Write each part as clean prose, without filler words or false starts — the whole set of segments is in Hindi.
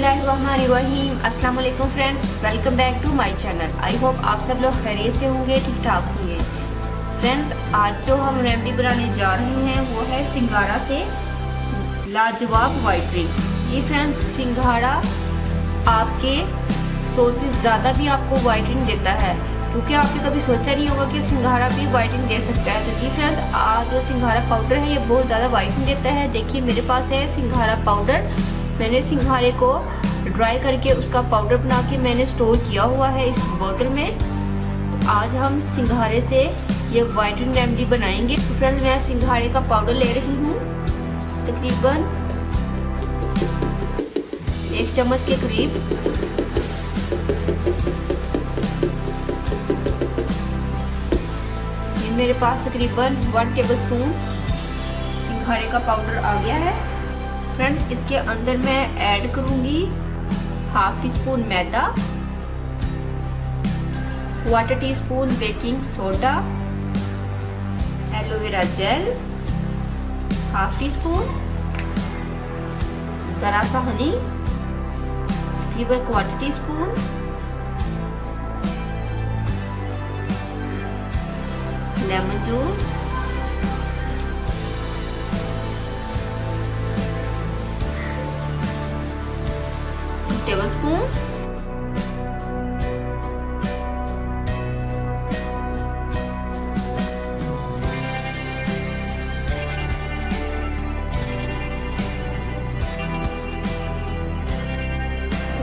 बिस्मिल्लाहिर्रहमानिर्रहीम। अस्सलाम वालेकुम friends, welcome back to my channel. I hope आप सब लोग खैरियत से होंगे, ठीक ठाक होंगे। फ्रेंड्स, आज जो हम रेमेडी बनाने जा रहे हैं वो है सिंघाड़ा से लाजवाब वाइटनिंग। जी फ्रेंड्स, सिंघाड़ा आपके 100 से ज़्यादा भी आपको वाइटनिंग देता है, क्योंकि आपने कभी सोचा नहीं होगा कि सिंघाड़ा भी वाइटनिंग दे सकता है। तो जी फ्रेंड्स, आज जो सिंघाड़ा पाउडर है ये बहुत ज़्यादा वाइटनिंग देता है। देखिए मेरे पास है सिंघाड़ा पाउडर। मैंने सिंघाड़े को ड्राई करके उसका पाउडर बना के मैंने स्टोर किया हुआ है इस बोतल में। तो आज हम सिंघाड़े से ये वाइटनिंग रेमेडी बनाएंगे। तो फ्रेंड्स, मैं सिंघाड़े का पाउडर ले रही हूँ, तकरीबन 1 चम्मच के करीब। ये मेरे पास तकरीबन 1 टेबलस्पून सिंघाड़े का पाउडर आ गया है। फ्रेंड्स, इसके अंदर मैं ऐड करूंगी 1/2 टीस्पून मैदा, 1/4 teaspoon baking soda, aloe vera gel 1/2 teaspoon, जरा सा हनी तकरीबन 1/4 teaspoon, lemon juice, tablespoon,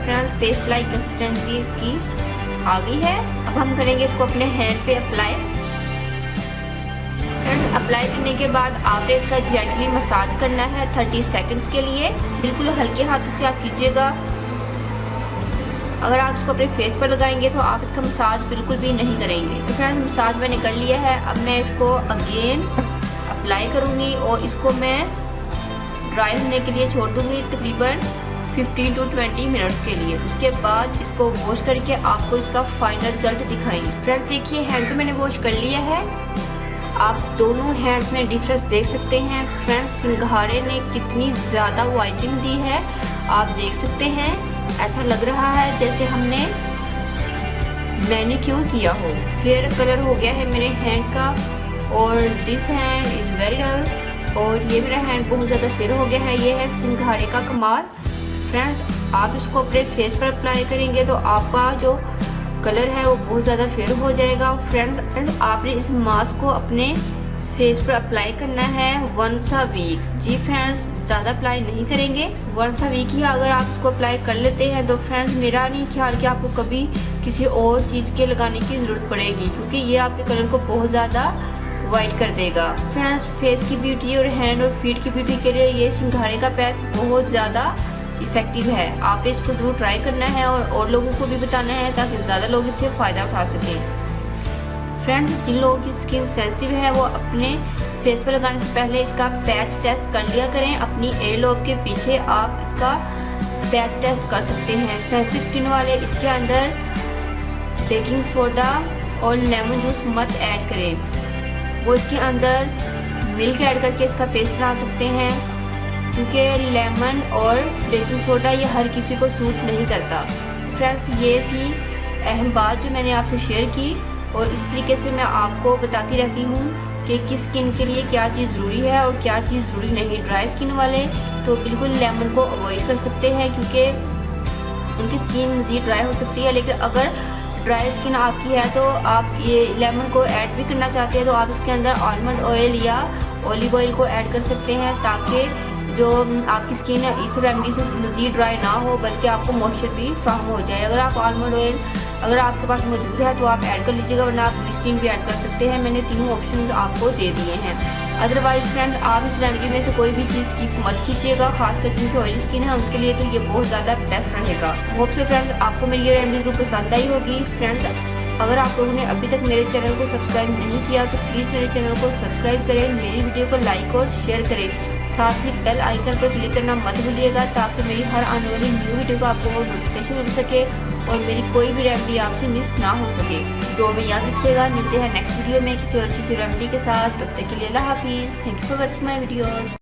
friends paste like consistency इसकी आ गई है। अब हम करेंगे इसको अपने हैंड पे अप्लाई। फ्रेंड्स, अप्लाई करने के बाद आपने इसका जेंटली मसाज करना है 30 सेकंड्स के लिए। बिल्कुल हल्के हाथों से आप कीजिएगा। अगर आप इसको अपने फेस पर लगाएंगे तो आप इसका मसाज बिल्कुल भी नहीं करेंगे। तो फ्रेंड्स, मसाज मैंने कर लिया है। अब मैं इसको अगेन अप्लाई करूँगी और इसको मैं ड्राई होने के लिए छोड़ दूँगी तकरीबन 15 to 20 मिनट्स के लिए। उसके बाद इसको वॉश करके आपको इसका फाइनल रिजल्ट दिखाएंगे। फ्रेंड्स, देखिए हैंड को मैंने वॉश कर लिया है। आप दोनों हैंड्स में डिफरेंस देख सकते हैं। फ्रेंड्स, सिंघाड़े ने कितनी ज़्यादा वाइटनिंग दी है आप देख सकते हैं। ऐसा लग रहा है जैसे हमने मैनिक्योर किया हो। फेयर कलर हो गया है मेरे हैंड का, और this hand is very dull, और ये मेरा हैंड बहुत ज़्यादा फेयर हो गया है। ये है सिंघाड़े का कमाल। फ्रेंड्स, आप इसको अपने फेस पर अप्लाई करेंगे तो आपका जो कलर है वो बहुत ज़्यादा फेयर हो जाएगा। फ्रेंड्स, आपने इस मास्क को अपने फेस पर अप्लाई करना है वंस अ वीक। जी फ्रेंड्स, ज़्यादा अप्लाई नहीं करेंगे, वंस अ वीक ही अगर आप इसको अप्लाई कर लेते हैं तो फ्रेंड्स मेरा नहीं ख्याल कि आपको कभी किसी और चीज़ के लगाने की ज़रूरत पड़ेगी, क्योंकि ये आपके कलर को बहुत ज़्यादा वाइट कर देगा। फ्रेंड्स, फेस की ब्यूटी और हैंड और फीट की ब्यूटी के लिए ये सिंघाड़े का पैक बहुत ज़्यादा इफ़ेक्टिव है। आपने इसको ज़रूर ट्राई करना है और लोगों को भी बताना है ताकि ज़्यादा लोग इससे फ़ायदा उठा सकें। फ्रेंड्स, जिन लोगों की स्किन सेंसिटिव है वो अपने फेस पर लगाने से पहले इसका पैच टेस्ट कर लिया करें। अपनी एयर लोब के पीछे आप इसका पैच टेस्ट कर सकते हैं। सेंसिटिव स्किन वाले इसके अंदर बेकिंग सोडा और लेमन जूस मत ऐड करें। वो इसके अंदर मिल्क ऐड करके इसका पेस्ट बना सकते हैं, क्योंकि लेमन और बेकिंग सोडा ये हर किसी को सूट नहीं करता। फ्रेंड्स, ये थी अहम बात जो मैंने आपसे शेयर की, और इस तरीके से मैं आपको बताती रहती हूँ कि किस स्किन के लिए क्या चीज़ ज़रूरी है और क्या चीज़ ज़रूरी नहीं। ड्राई स्किन वाले तो बिल्कुल लेमन को अवॉइड कर सकते हैं, क्योंकि उनकी स्किन मज़ीद ड्राई हो सकती है। लेकिन अगर ड्राई स्किन आपकी है तो आप ये लेमन को ऐड भी करना चाहते हैं तो आप इसके अंदर आलमंड ऑयल या ऑलिव ऑयल को ऐड कर सकते हैं, ताकि जो आपकी स्किन है इस रेमेडी से मज़ीद ड्राई ना हो, बल्कि आपको मॉइस्चर भी फ्राहम हो जाए। अगर आप आलमंड ऑयल अगर आपके पास मौजूद है तो आप ऐड कर लीजिएगा, वरना आप ग्लिसरीन भी ऐड कर सकते हैं। मैंने तीनों ऑप्शन आपको दे दिए हैं। अदरवाइज फ्रेंड, आप इस रेमेडी में से कोई भी चीज़ स्किप मत कीजिएगा, खासकर जिनकी ऑयली स्किन है उनके लिए तो ये बहुत ज़्यादा बेस्ट रहेगा। होप से फ्रेंड्स आपको मेरी ये रेमेडी जरूर पसंद आई होगी। फ्रेंड्स, अगर आप लोगों ने अभी तक मेरे चैनल को सब्सक्राइब नहीं किया तो प्लीज़ मेरे चैनल को सब्सक्राइब करें, मेरी वीडियो को लाइक और शेयर करें। साथ ही बेल आइकन पर क्लिक करना मत भूलिएगा, ताकि मेरी हर आने वाली न्यू वीडियो का आपको नोटिफिकेशन मिल सके और मेरी कोई भी रेमेडी आपसे मिस ना हो सके। तो में याद रखिएगा, मिलते हैं नेक्स्ट वीडियो में किसी और अच्छी सी रेमेडी के साथ। तब तक के लिए अल्लाह हाफिज़। Thank you for watching my videos.